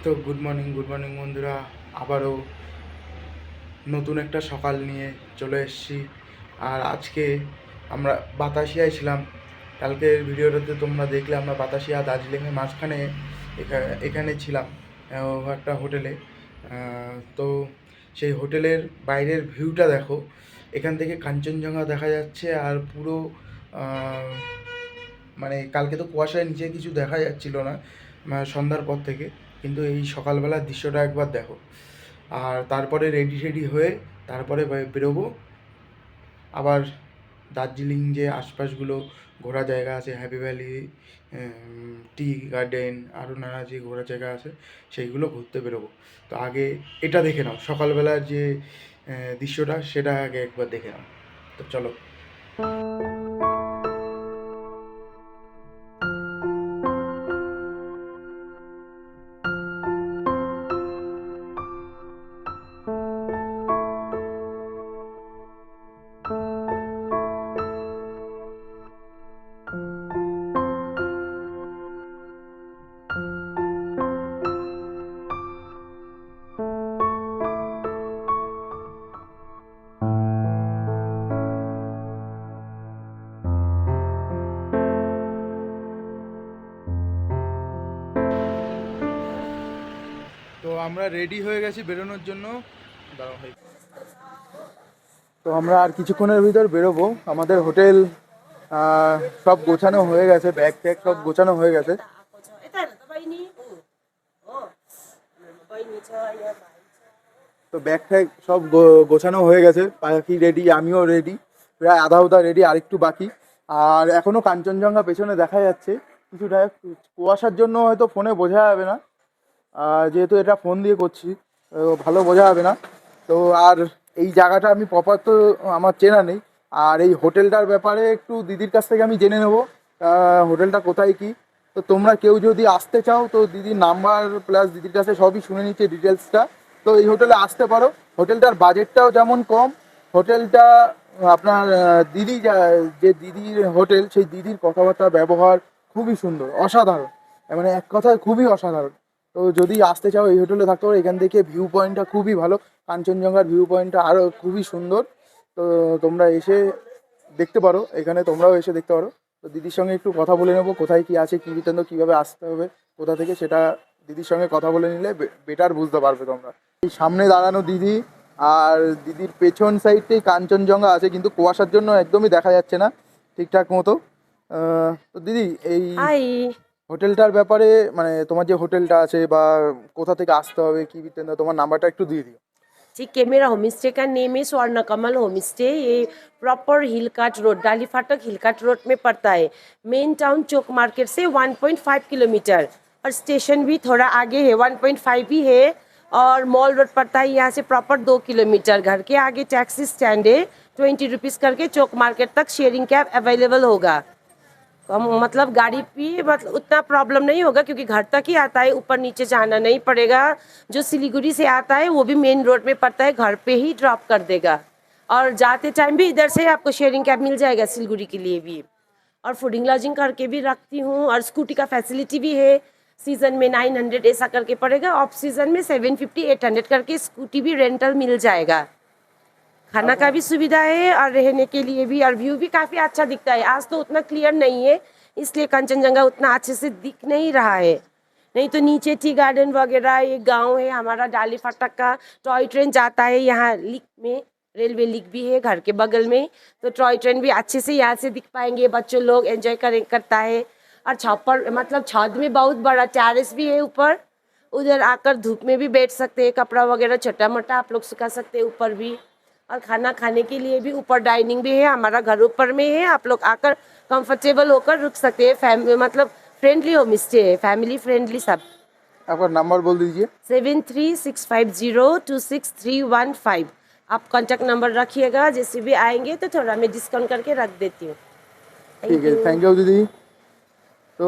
তো good morning বন্ধুরা। আবারও নতুন একটা সকাল নিয়ে চলে এসেছি। আর আজকে আমরা বাতাসিয়ায় ছিলাম। কালকের ভিডিওটাতে তোমরা দেখলে আমরা বাতাসিয়া দার্জিলিংয়ের মাঝখানে এখানে ছিলাম একটা হোটেলে। তো সেই হোটেলের বাইরের ভিউটা দেখো। এখান থেকে কাঞ্চনজঙ্ঘা দেখা যাচ্ছে আর পুরো মানে কালকে তো কুয়াশায় নিচে কিছু দেখা যাচ্ছিল না সন্ধ্যার পর থেকে, কিন্তু এই সকালবেলার দৃশ্যটা একবার দেখো। আর তারপরে রেডি হয়ে তারপরে বেরোবো আবার দার্জিলিং যে আশপাশগুলো ঘোরা জায়গা আছে, হ্যাপি ভ্যালি, টি গার্ডেন, আরও নানা যে ঘোরার জায়গা আছে সেইগুলো ঘুরতে বেরোবো। তো আগে এটা দেখে নাও, সকালবেলার যে দৃশ্যটা সেটা আগে একবার দেখে নাও। তো চলো। তো আমরা রেডি হয়ে গেছি বেরোনোর জন্য। দাঁড়াও ভাই। তো আমরা আর কিছুক্ষণের ভিতর বেরোবো। আমাদের হোটেল সব গোছানো হয়ে গেছে, ব্যাগ ট্যাগ সব গোছানো হয়ে গেছে। তো ব্যাগ ট্যাগ সব গোছানো হয়ে গেছে, পাখি রেডি, আমিও রেডি, প্রায় আধা রেডি, আরেকটু বাকি। আর এখনও কাঞ্চনজঙ্ঘা পেছনে দেখা যাচ্ছে কিছুটা, কুয়াশার জন্য হয়তো ফোনে বোঝা যাবে না, যেহেতু এটা ফোন দিয়ে করছি ভালো বোঝা যাবে না। তো আর এই জায়গাটা আমি প্রপার তো আমার চেনা নেই, আর এই হোটেলটার ব্যাপারে একটু দিদির কাছ থেকে আমি জেনে নেবো হোটেলটা কোথায় কি। তো তোমরা কেউ যদি আসতে চাও তো দিদির নাম্বার প্লাস দিদির কাছে সবই শুনে নিচ্ছে ডিটেলসটা। তো এই হোটেলে আসতে পারো। হোটেলটার বাজেটটাও যেমন কম, হোটেলটা আপনার দিদি যে দিদির হোটেল, সেই দিদির কথাবার্তা ব্যবহার খুবই সুন্দর, অসাধারণ, মানে এক কথায় খুবই অসাধারণ। তো যদি আসতে চাও এই হোটেলে থাকতে পারো। এখান থেকে ভিউ পয়েন্টটা খুবই ভালো, কাঞ্চনজঙ্ঘার ভিউ পয়েন্টটা আরও খুবই সুন্দর। তো তোমরা এসে দেখতে পারো, এখানে তোমরাও এসে দেখতে পারো। তো দিদির সঙ্গে একটু কথা বলে নেবো কোথায় কি আছে, কী বৃত্তান্ত, কীভাবে আসতে হবে, কোথা থেকে, সেটা দিদির সঙ্গে কথা বলে নিলে বেটার বুঝতে পারবে তোমরা। এই সামনে দাঁড়ানো দিদি, আর দিদির পেছন সাইডটাই কাঞ্চনজঙ্ঘা আছে, কিন্তু কুয়াশার জন্য একদমই দেখা যাচ্ছে না ঠিকঠাক মতো। তো দিদি, এই হোটেলটার ব্যাপারে, মানে তোমার যে হোটেলটা আছে বা কোথা থেকে আসতে হবে, কি বৃত্তান্ত, তোমার নাম্বারটা একটু দিয়ে দিও। ठीक है, मेरा होम स्टे का नेम है स्वर्ण कमल होम स्टे। ये प्रॉपर हिलकाट रोड, डाली फाटक हिलकाट रोड में पड़ता है। मेन टाउन चौक मार्केट से 1.5 किलोमीटर, और स्टेशन भी थोड़ा आगे है, 1.5 ही है। और मॉल रोड पड़ता है यहाँ से प्रॉपर 2 किलोमीटर। घर के आगे टैक्सी स्टैंड है, 20 रुपीज़ करके चौक मार्केट तक शेयरिंग कैब अवेलेबल होगा। मतलब गाड़ी भी मतलब उतना प्रॉब्लम नहीं होगा, क्योंकि घर तक ही आता है, ऊपर नीचे जाना नहीं पड़ेगा। जो सिलीगुड़ी से आता है वो भी मेन रोड में पड़ता है, घर पे ही ड्रॉप कर देगा। और जाते टाइम भी इधर से आपको शेयरिंग कैब मिल जाएगा सिलीगुड़ी के लिए भी। और फूडिंग लॉजिंग करके भी रखती हूँ, और स्कूटी का फैसिलिटी भी है। सीजन में 900 ऐसा करके पड़ेगा, ऑफ सीजन में 750 800 करके स्कूटी भी रेंटल मिल जाएगा। खाना का भी सुविधा है और रहने के लिए भी, और व्यू भी काफ़ी अच्छा दिखता है। आज तो उतना क्लियर नहीं है, इसलिए कंचनजंगा उतना अच्छे से दिख नहीं रहा है। नहीं तो नीचे टी गार्डन वगैरह, ये गांव है हमारा डाली फाटक का। टॉय ट्रेन जाता है यहाँ लिक में, रेलवे लिक भी है घर के बगल में। तो टॉय ट्रेन भी अच्छे से यहाँ से दिख पाएंगे, बच्चों लोग एंजॉय करता है। और छप्पर मतलब छत में बहुत बड़ा टेरेस भी है ऊपर, उधर आकर धूप में भी बैठ सकते हैं, कपड़ा वगैरह छोटा मोटा आप लोग सुखा सकते हैं ऊपर भी। और खाना खाने के लिए भी ऊपर डाइनिंग भी है, हमारा घर ऊपर में है, आप लोग आकर कंफर्टेबल होकर रुक सकते हैं। मतलब फ्रेंडली होम स्टे है, फैमिली फ्रेंडली सब। आपका नंबर बोल दीजिए। 7365026315। आप कॉन्टैक्ट नंबर रखिएगा, जैसे भी आएंगे तो थोड़ा मैं डिस्काउंट करके रख देती हूँ। ठीक है, थैंक यू दीदी। তো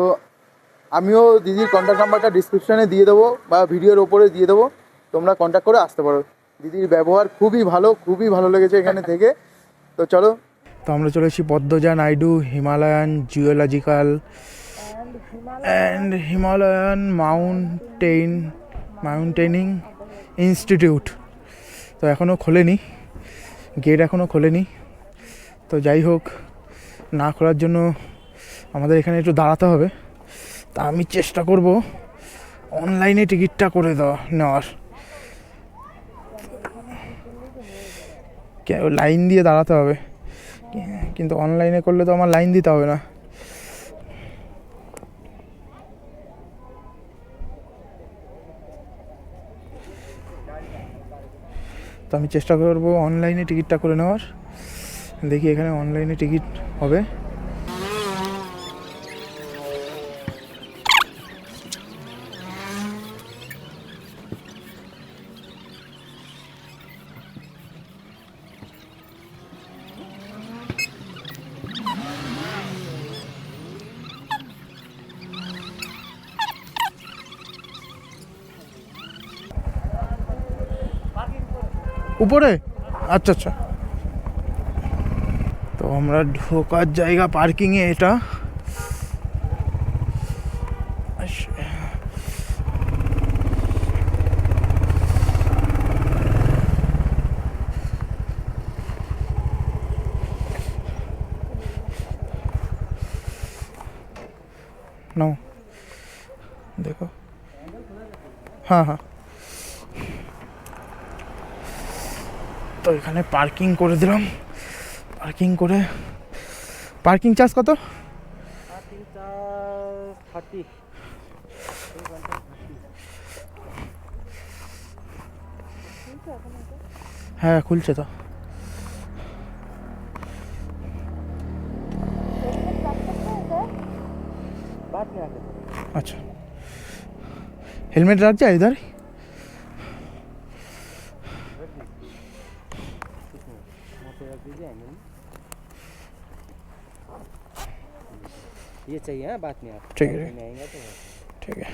আমিও দিদির কন্ট্যাক্ট নাম্বারটা ডিসক্রিপশানে দিয়ে দেবো বা ভিডিওর ওপরে দিয়ে দেবো, তোমরা কন্ট্যাক্ট করে আসতে পারো। দিদির ব্যবহার খুবই ভালো, খুবই ভালো লেগেছে এখানে থেকে। তো চলো। তো আমরা চলে এসেছি Padmaja Naidu Himalayan geological and Himalayan mountain mountaineering institute. তো এখনও খোলেনি, গেট এখনও খোলেনি। তো যাই হোক, না খোলার জন্য আমাদের এখানে একটু দাঁড়াতে হবে। তা আমি চেষ্টা করব অনলাইনে টিকিটটা করে নেওয়ার। লাইন দিয়ে দাঁড়াতে হবে, কিন্তু অনলাইনে করলে তো আমার লাইন দিতে হবে না। তো আমি চেষ্টা করব অনলাইনে টিকিটটা করে নেওয়ার। দেখি এখানে অনলাইনে টিকিট হবে। উপরে, আচ্ছা আচ্ছা। তো আমরা ঢোকার জায়গা পার্কিংয়ে এটা। নাও দেখো, হ্যাঁ হ্যাঁ। তো এখানে পার্কিং করে দিলাম। পার্কিং করে, পার্কিং চার্জ কত? Parking charge 30। হ্যাঁ খুলছে তো। बाद में आकर अच्छा, हेलमेट रख जाए इधर। रख दीजिए। ये चाहिए, हाँ बाद में आप ठीक है आएंगे तो ठीक है।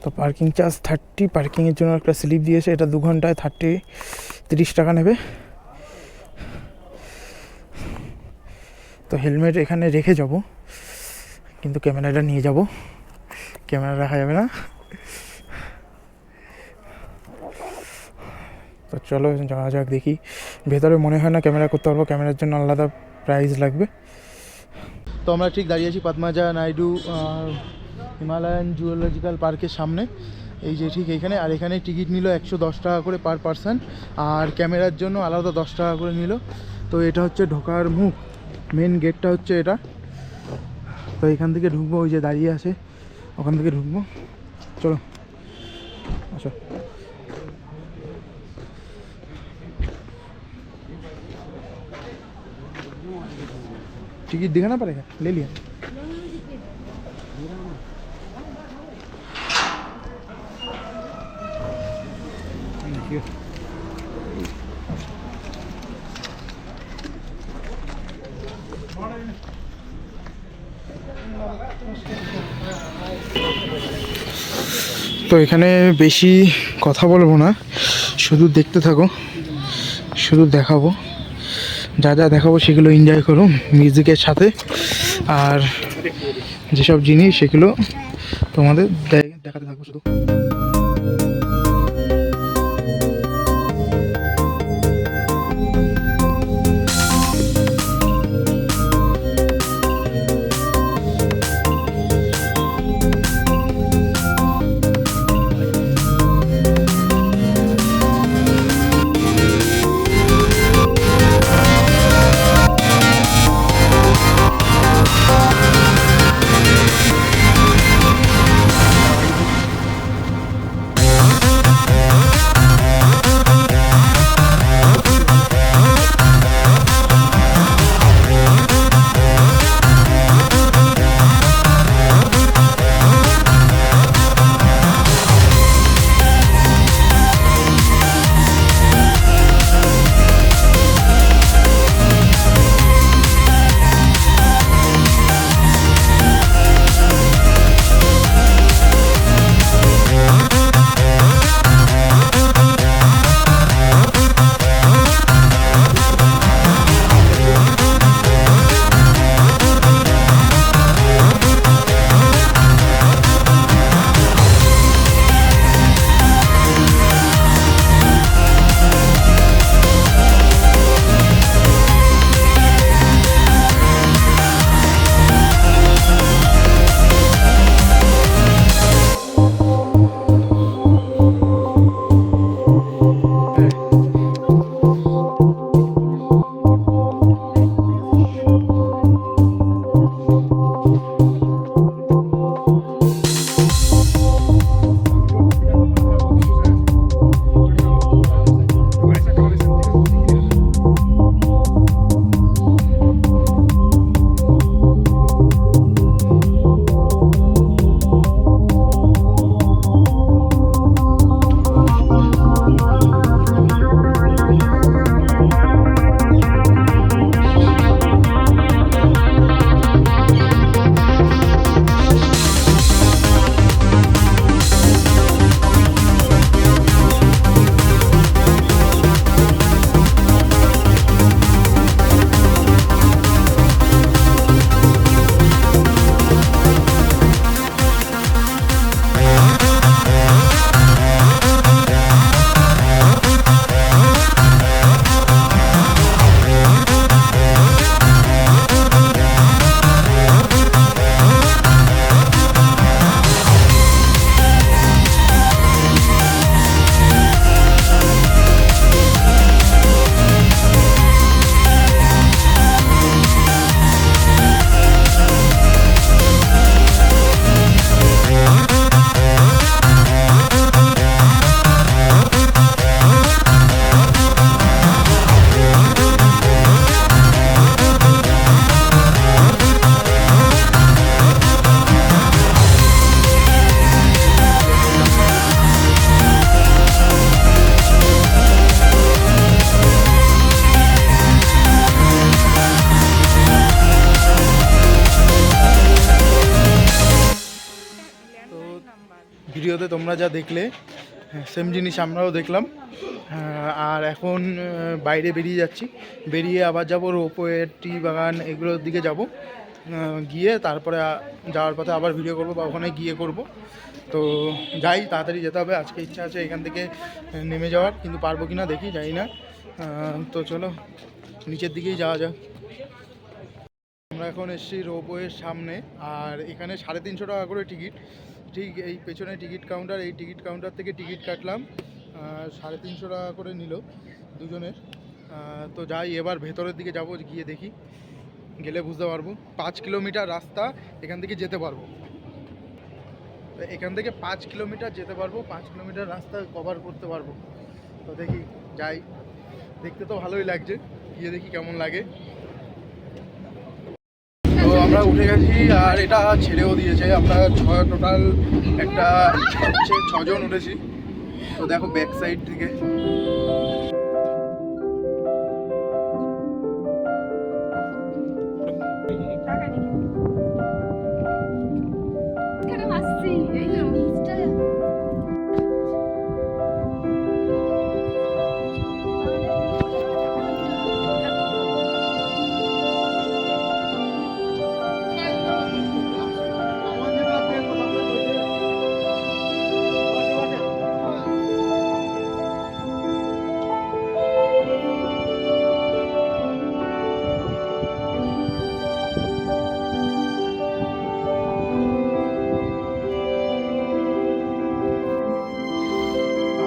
তো পার্কিং চার্জ 30। পার্কিংয়ের জন্য একটা স্লিপ দিয়েছে, এটা 2 ঘন্টায় 30 টাকা নেবে। তো হেলমেট এখানে রেখে যাব, কিন্তু ক্যামেরাটা নিয়ে যাব, ক্যামেরা রাখা যাবে না। তো চলো যাওয়া যাক, দেখি। ভেতরে মনে হয় না ক্যামেরা করতে পারবো, ক্যামেরার জন্য আলাদা প্রাইস লাগবে। তো আমরা ঠিক দাঁড়িয়ে আছি পদ্মাজা নাইডু হিমালয়ান জুওলজিক্যাল পার্কের সামনে, এই যে ঠিক এইখানে। আর এখানে টিকিট নিল 110 টাকা করে পার পারসন, আর ক্যামেরার জন্য আলাদা 10 টাকা করে নিল। তো এটা হচ্ছে ঢোকার মুখ, মেন গেটটা হচ্ছে এটা। তো এখান থেকে ঢুকবো, ওই যে দাঁড়িয়ে আছে ওখান থেকে ঢুকবো। চলো আচ্ছা। टिकट दिखाना पड़ेगा, ले लिया। Thank you. তো এখানে বেশি কথা বলবো না, শুধু দেখতে থাকো, শুধু দেখাবো, যা যা দেখাবো সেগুলো এনজয় করো মিউজিকের সাথে। আর যেসব জিনিস সেগুলো তোমাদের দেখাতে থাকবো শুধু। তোমরা যা দেখলে সেম জিনিস আমরাও দেখলাম। আর এখন বাইরে বেরিয়ে যাচ্ছি, বেরিয়ে আবার যাবো রোপওয়ে, টি বাগান এগুলোর দিকে যাব, গিয়ে তারপরে যাওয়ার পথে আবার ভিডিও করব বা ওখানে গিয়ে করব। তো যাই, তাড়াতাড়ি যেতে হবে। আজকে ইচ্ছা আছে এখান থেকে নেমে যাওয়ার, কিন্তু পারবো কি না দেখি, জানি না। তো চলো নিচের দিকেই যাওয়া যাক। আমরা এখন এসেছি রোপওয়ের সামনে, আর এখানে 350 টাকা করে টিকিট। ঠিক এই পেছনে টিকিট কাউন্টার, এই টিকিট কাউন্টার থেকে টিকিট কাটলাম, 350 টাকা করে নিল দুজনের। তো যাই, এবার ভেতরের দিকে যাব, গিয়ে দেখি, গেলে বুঝতে পারবো। 5 কিলোমিটার রাস্তা এখান থেকে যেতে পারবো, এখান থেকে 5 কিলোমিটার যেতে পারবো, 5 কিলোমিটার রাস্তা কভার করতে পারবো। তো দেখি, যাই। দেখতে তো ভালোই লাগছে, গিয়ে দেখি কেমন লাগে। তো আমরা উঠে গেছি, আর এটা ছেড়েও দিয়েছে। আমরা টোটাল একটা হচ্ছে 6 জন উঠেছি। তো দেখো ব্যাক সাইড থেকে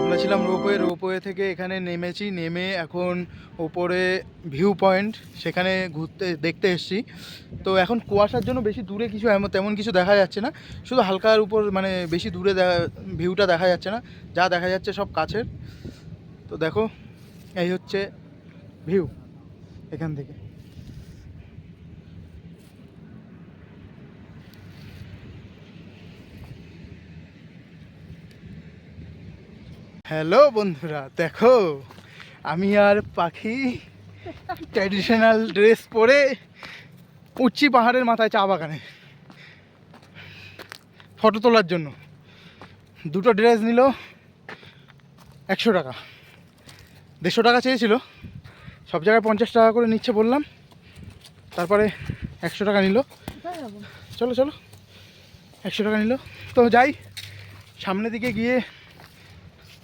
আমরা ছিলাম রোপওয়ে থেকে এখানে নেমেছি, নেমে এখন ওপরে ভিউ পয়েন্ট, সেখানে দেখতে এসেছি। তো এখন কুয়াশার জন্য বেশি দূরে কিছু তেমন কিছু দেখা যাচ্ছে না, শুধু হালকার উপর, মানে বেশি দূরে ভিউটা দেখা যাচ্ছে না, যা দেখা যাচ্ছে সব কাছের। তো দেখো, এই হচ্ছে ভিউ এখান থেকে। হ্যালো বন্ধুরা, দেখো আমি আর পাখি ট্র্যাডিশনাল ড্রেস পরে উঠছি পাহাড়ের মাথায়, চা বাগানে ফটো তোলার জন্য। দুটো ড্রেস নিল 100 টাকা, 150 টাকা চেয়েছিল, সব জায়গায় 50 টাকা করে নিচ্ছে বললাম, তারপরে 100 টাকা নিল। চলো চলো, 100 টাকা নিল। তো যাই, সামনের দিকে গিয়ে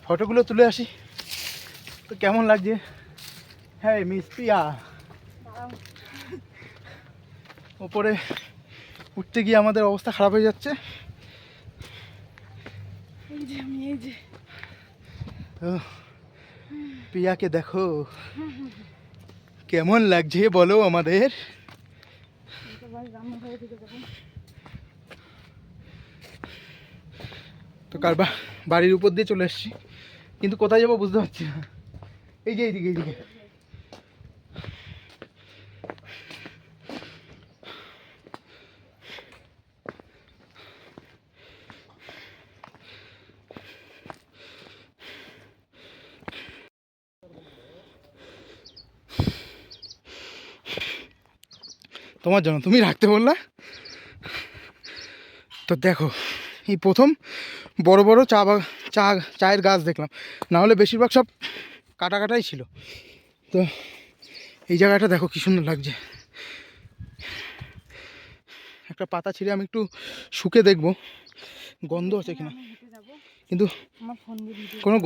ফটোগুলো তুলে আসি। তো কেমন লাগছে? হ্যাঁ মিস পিয়া, ওপরে উঠতে গিয়ে আমাদের অবস্থা খারাপ হয়ে যাচ্ছে। পিয়াকে দেখো কেমন লাগছে বলো আমাদের। তো বাড়ির উপর দিয়ে চলে এসেছি, কিন্তু কোথায় যাবো বুঝতে পারছি না। এই যে এইদিকে এইদিকে। তোমার জন্য, তুমি রাখতে বললা। তো দেখো, এই প্রথম বড় বড় চায়ের গাছ দেখলাম, না হলে বেশিরভাগ সব কাটাই ছিল। তো এই জায়গাটা দেখো কি সুন্দর লাগছে। একটা পাতা ছিঁড়ে আমি একটু শুকে দেখবো গন্ধ আছে কিনা, কিন্তু কোনো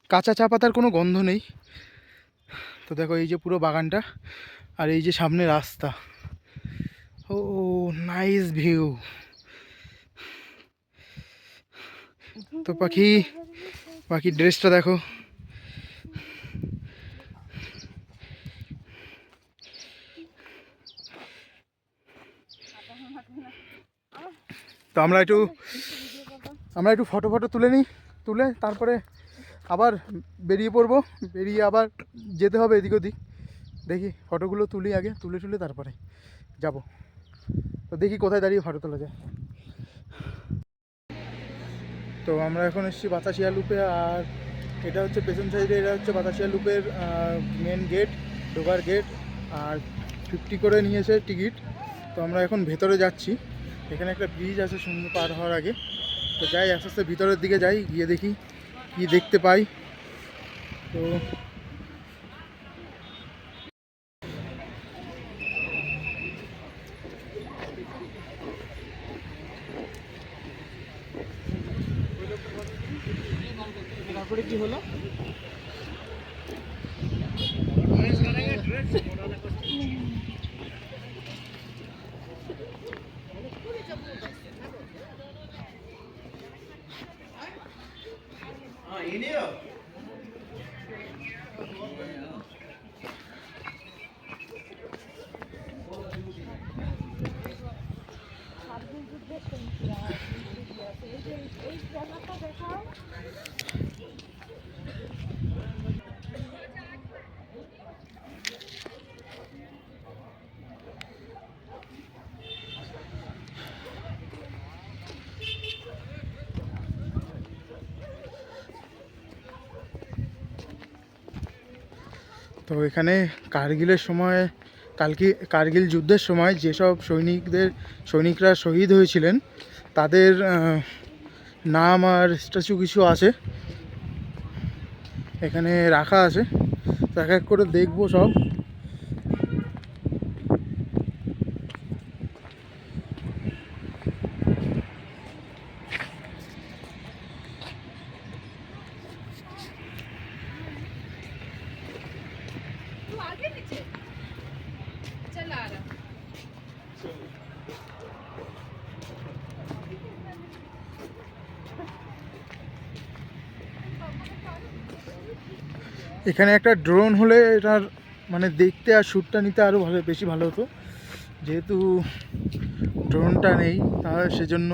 কাঁচা চা পাতার কোনো গন্ধ নেই। তো দেখো এই যে পুরো বাগানটা, আর এই যে সামনে রাস্তা। ও নাইস ভিউ। তো পাখির ড্রেসটা দেখো, তো আমরা একটু ফটো তুলে নিই, তুলে তারপরে আবার বেরিয়ে পড়বো। বেরিয়ে আবার যেতে হবে এদিক ওদিক, দেখি ফটোগুলো তুলি আগে, তুলে তারপরে যাব। তো দেখি কোথায় দাঁড়িয়ে ফটো তোলা যায়। তো আমরা এখন এসেছি বাতাসিয়া লুপে, আর এটা হচ্ছে পেছন সাইডে, এটা হচ্ছে বাতাসিয়া লুপের মেন গেট, ঢোকার গেট। আর 50 করে নিয়েছে টিকিট। তো আমরা এখন ভেতরে যাচ্ছি, এখানে একটা ব্রিজ আছে সুন্দর পার হওয়ার আগে। তো যাই আস্তে আস্তে ভিতরের দিকে যাই, গিয়ে দেখি কি দেখতে পাই। তো তারপরে কি হলো? তো এখানে কারগিলের সময়, কারগিল যুদ্ধের সময় যেসব সৈনিকরা শহীদ হয়েছিলেন তাদের নাম আর স্ট্যাচু কিছু আছে এখানে রাখা আছে। তো এক এক করে দেখবো সব। এখানে একটা ড্রোন হলে এটার মানে দেখতে আর শ্যুটটা নিতে আরও বেশি ভালো হতো, যেহেতু ড্রোনটা নেই তাহলে সেজন্য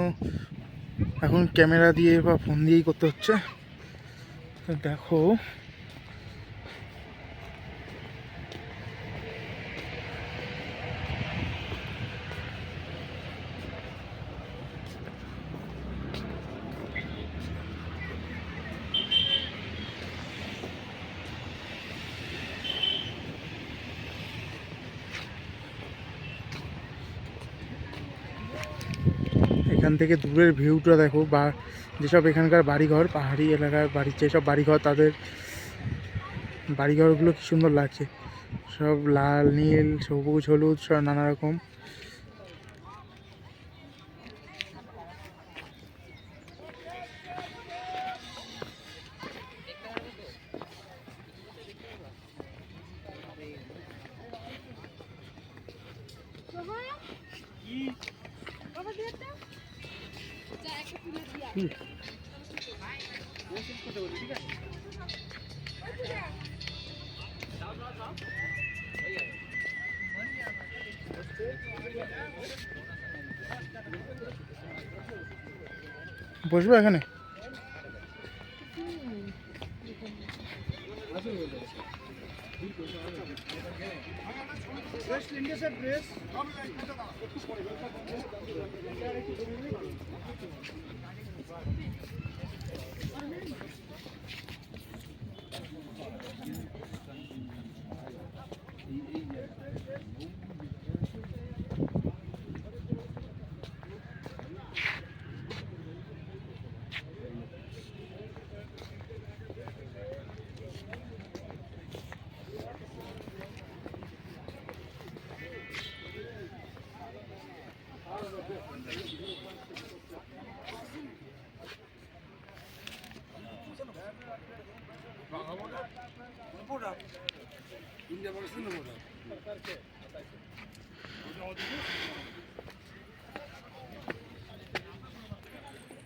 এখন ক্যামেরা দিয়ে বা ফোন দিয়েই করতে হচ্ছে। তো দেখো এখান থেকে দূরের ভিউটা দেখো, বা যেসব এখানকার বাড়িঘর, পাহাড়ি এলাকার যেসব বাড়িঘর, তাদের বাড়িঘরগুলো কি সুন্দর লাগছে, সব লাল নীল সবুজ হলুদ সব নানা রকম। বসবো এখানে?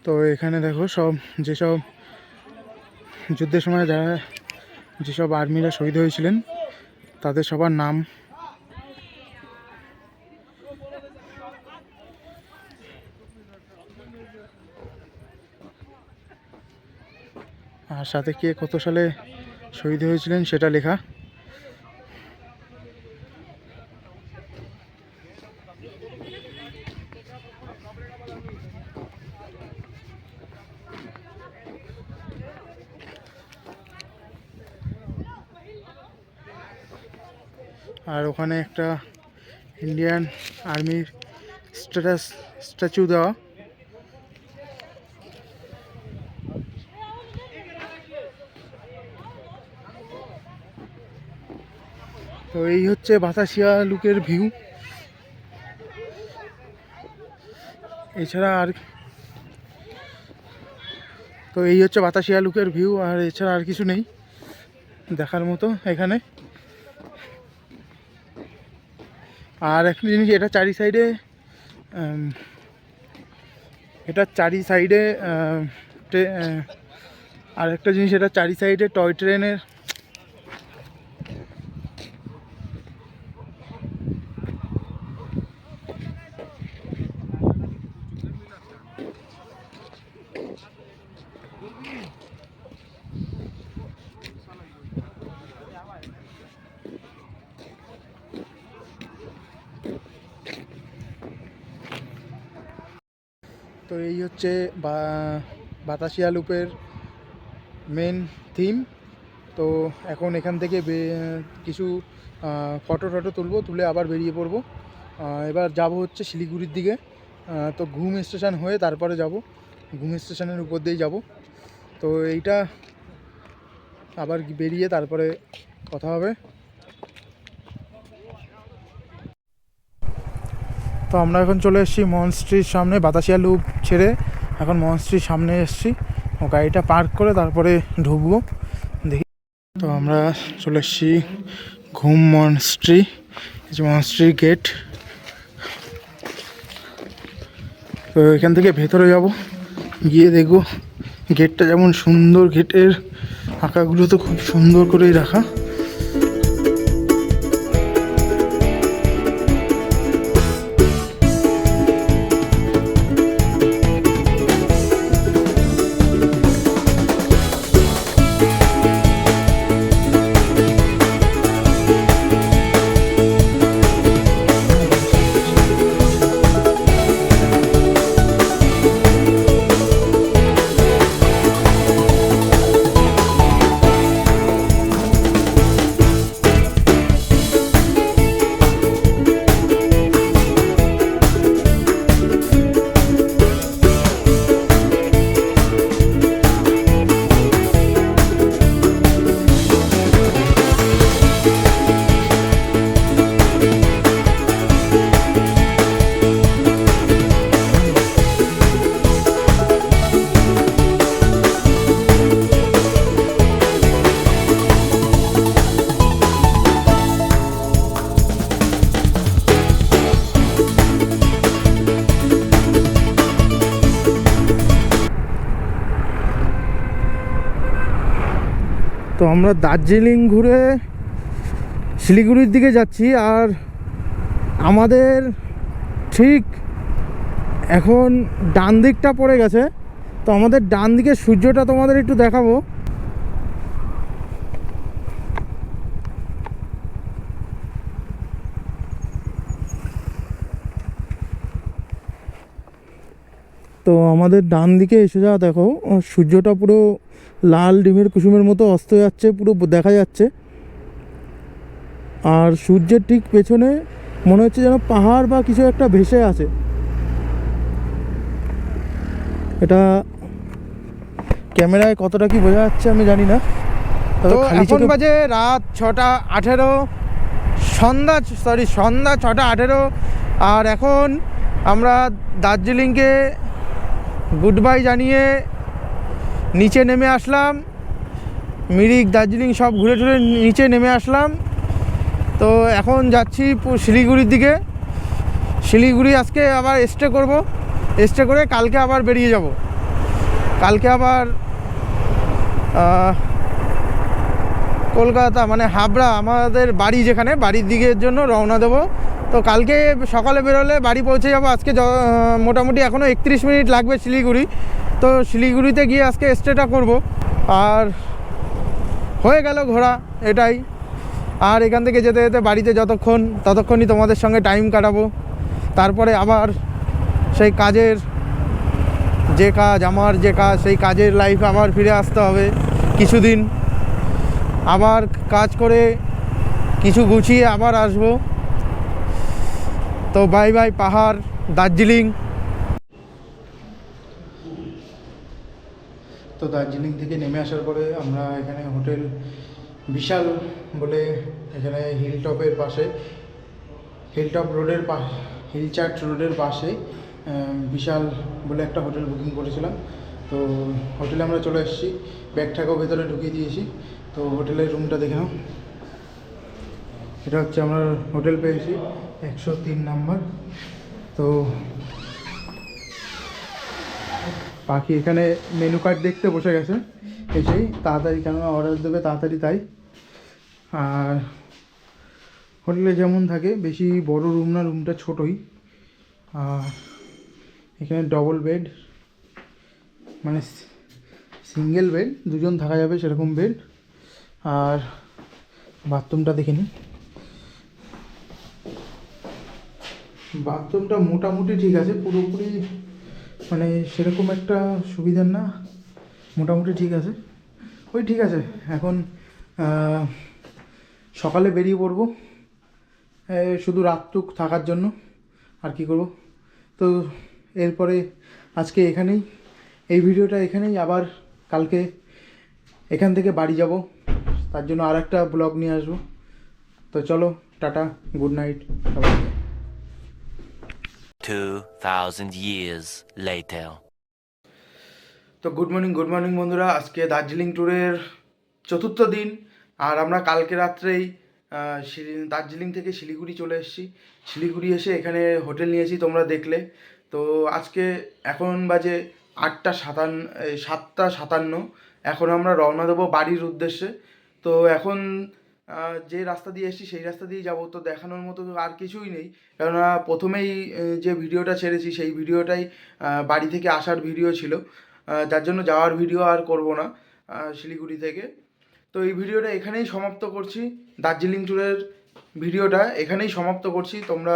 তো এখানে দেখো সব যেসব যুদ্ধের সময় যারা যেসব আর্মিরা শহীদ হয়েছিলেন তাদের সবার নাম। আর সাথে কে কত সালে শহীদ হয়েছিলেন সেটা লেখা। আর ওখানে একটা ইন্ডিয়ান আর্মির স্ট্যাচু দেওয়া। তো এই হচ্ছে বাতাসিয়া লুকের ভিউ। এছাড়া আর তো এই হচ্ছে বাতাসিয়া লুকের ভিউ, আর এছাড়া আর কিছু নেই দেখার মতো এখানে। আর একটা জিনিস, এটা চারি সাইডে আর একটা জিনিস, এটা চারি সাইডে টয় ট্রেনের তো এই হচ্ছে বাতাসিয়া লুপের মেন থিম। তো এখন এখান থেকে কিছু ফটো তুলবো, তুলে আবার বেরিয়ে পড়বো। এবার যাব হচ্ছে শিলিগুড়ির দিকে। তো ঘুম স্টেশন হয়ে তারপরে যাব, ঘুম স্টেশনের উপর দিয়েই যাব। তো এইটা আবার বেরিয়ে তারপরে কথা হবে। তো আমরা এখন চলে এসেছি মনস্ট্রির সামনে, বাতাসিয়া লুপ ছেড়ে এখন মনস্ট্রির সামনে এসেছি। ও গাড়িটা পার্ক করে তারপরে ঢুকবো দেখি। তো আমরা চলে এসেছি ঘুম মনস্ট্রি, মনস্ট্রির গেট। তো এখান থেকে ভেতরে যাব, গিয়ে দেখবো গেটটা যেমন সুন্দর, গেটের আঁকাগুলো তো খুব সুন্দর করেই রাখা। তো আমরা দার্জিলিং ঘুরে শিলিগুড়ির দিকে যাচ্ছি, আর আমাদের ঠিক এখন ডান দিকটা পড়ে গেছে। তো আমাদের ডান দিকে সূর্যটা তোমাদের একটু দেখাবো। তো আমাদের ডান দিকে এসে যাওয়া দেখো, সূর্যটা পুরো লাল ডিমের কুসুমের মতো অস্ত যাচ্ছে, পুরো দেখা যাচ্ছে। আর সূর্যের ঠিক পেছনে মনে হচ্ছে যেন পাহাড় বা কিছু একটা ভেসে আছে। এটা ক্যামেরায় কতটা কি বোঝা যাচ্ছে আমি জানি না। তো এখন বাজে রাত 6:18, সন্ধ্যা 6:18। আর এখন আমরা দার্জিলিংকে গুড বাই জানিয়ে নিচে নেমে আসলাম। মিরিক, দার্জিলিং সব ঘুরে টুরে নিচে নেমে আসলাম। তো এখন যাচ্ছি শিলিগুড়ির দিকে। শিলিগুড়ি আজকে আবার স্টে করব, স্টে করে কালকে আবার বেরিয়ে যাব। কালকে আবার কলকাতা মানে হাবড়া, আমাদের বাড়ি যেখানে, বাড়ির দিকের জন্য রওনা দেবো। তো কালকে সকালে বেরোলে বাড়ি পৌঁছে যাবো। আজকে মোটামুটি এখনও 31 মিনিট লাগবে শিলিগুড়ি। তো শিলিগুড়িতে গিয়ে আজকে স্টেটা করব, আর হয়ে গেল ঘোরা এটাই। আর এখান থেকে যেতে যেতে বাড়িতে ততক্ষণই তোমাদের সঙ্গে টাইম কাটাবো। তারপরে আবার সেই কাজের আমার যে কাজ, সেই কাজের লাইফে আবার ফিরে আসতে হবে কিছুদিন। আবার কাজ করে কিছু গুছিয়ে আবার আসবো। তো বাই বাই পাহাড়, দার্জিলিং। তো দার্জিলিং থেকে নেমে আসার পরে আমরা এখানে হোটেল বিশাল বলে এখানে হিলটপের পাশে, হিলটপ রোডের পাশে, হিলচার্ট রোডের পাশে বিশাল বলে একটা হোটেল বুকিং করেছিলাম। তো হোটেলে আমরা চলে এসেছি, ব্যাগটাকেও ভেতরে ঢুকিয়ে দিয়েছি। তো হোটেলের রুমটা দেখে নাও, এটা হচ্ছে আমরা হোটেল পেয়েছি 103 নাম্বার। তো পাখি এখানে মেনু কার্ড দেখতে বসে গেছে, এসেই তাড়াতাড়ি কেননা অর্ডার দেবে তাড়াতাড়ি তাই। আর হোটেলে যেমন থাকে, বেশি বড় রুম না, রুমটা ছোটোই। আর এখানে ডবল বেড, মানে সিঙ্গেল বেড, দুজন থাকা যাবে সেরকম বেড। আর বাথরুমটা দেখে নিই, বাথরুমটা মোটামুটি ঠিক আছে, পুরোপুরি মানে সেরকম একটা সুবিধার না, মোটামুটি ঠিক আছে, ওই ঠিক আছে। এখন সকালে বেরিয়ে পড়বো শুধু রাতটুক থাকার জন্য, আর কি করব। তো এরপরে আজকে এখানেই, এই ভিডিওটা এখানেই, আবার কালকে এখান থেকে বাড়ি যাব, তার জন্য আর একটা ব্লগ নিয়ে আসবো। তো চলো, টাটা, গুড নাইট সবাইকে। 2000 years later. তো গুড মর্নিং বন্ধুরা, আজকে দার্জিলিং ট্যুরের 4র্থ দিন। আর আমরা কালকে রাত্রেই দার্জিলিং থেকে শিলিগুড়ি চলে এসেছি। শিলিগুড়ি এসে এখানে হোটেল নিয়েছি, তোমরা দেখলে। তো আজকে এখন বাজে 7:57। এখন আমরা রওনা দেবো বাড়ির উদ্দেশ্যে। তো এখন যে রাস্তা দিয়ে এসেছি সেই রাস্তা দিয়ে যাব। তো দেখানোর মতো আর কিছুই নেই, কেননা প্রথমেই যে ভিডিওটা ছেড়েছি সেই ভিডিওটাই বাড়ি থেকে আসার ভিডিও ছিল, যার জন্য যাওয়ার ভিডিও আর করব না শিলিগুড়ি থেকে। তো এই ভিডিওটা এখানেই সমাপ্ত করছি, দার্জিলিং ট্যুরের ভিডিওটা এখানেই সমাপ্ত করছি। তোমরা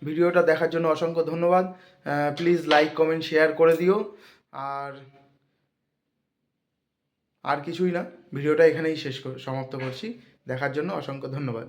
ভিডিওটা দেখার জন্য অসংখ্য ধন্যবাদ। প্লিজ লাইক, কমেন্ট, শেয়ার করে দিও। আর কিছুই না, ভিডিওটা এখানেই সমাপ্ত করছি। দেখার জন্য অসংখ্য ধন্যবাদ।